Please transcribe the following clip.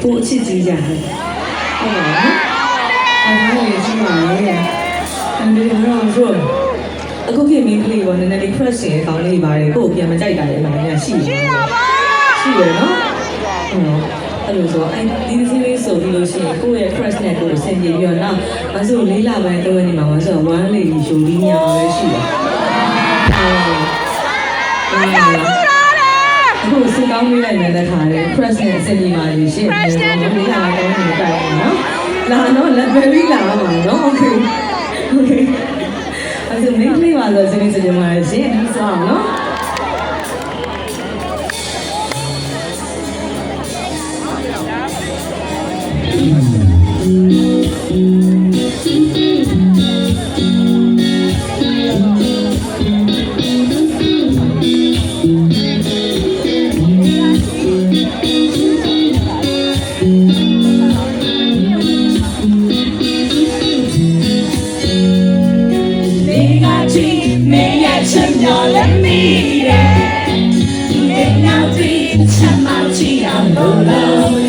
ကိုအချစ်ကြီးကြတယ်ဟုတ်ပါဘူးအားလည်းရှိပါရဲ့အဲဒီတော့ဆိုအခုပြင်မင်းကလေးကနည်းနည်းလေး crush ရဲ့ကောင်းလေးပါတယ်ကိုပြန်မကြိုက်တာလည်းအမှန်တကယ်ရှိတယ်ရှိတယ်နော်အဲ့လိုဆိုဒီစီးလေးဆိုပြီးလို့ရှိရင်ကိုယ့်ရဲ့ crush နဲ့ကိုယ်ဆင်ပြေပြီးတော့နောက်မဆိုလေးလပိုင်းတော့နေမှာမဆို1 lady show လေးညာပဲရှိတယ်အခုစကောင်းလေးလိုက်နေတဲ့ခါလေး crush နဲ့ဆင်ပြေပါလိမ့်ရှင့်လေးလပိုင်းတော့နေကြတယ်နော်လာတော့လက်ပဲပြီးလာပါနော် okay အဲ့ဒါမင်းလေးပါဆိုစနေစနေမှာရှင်ဒီဆောင်နော်Let me in. Now, dream, some out here,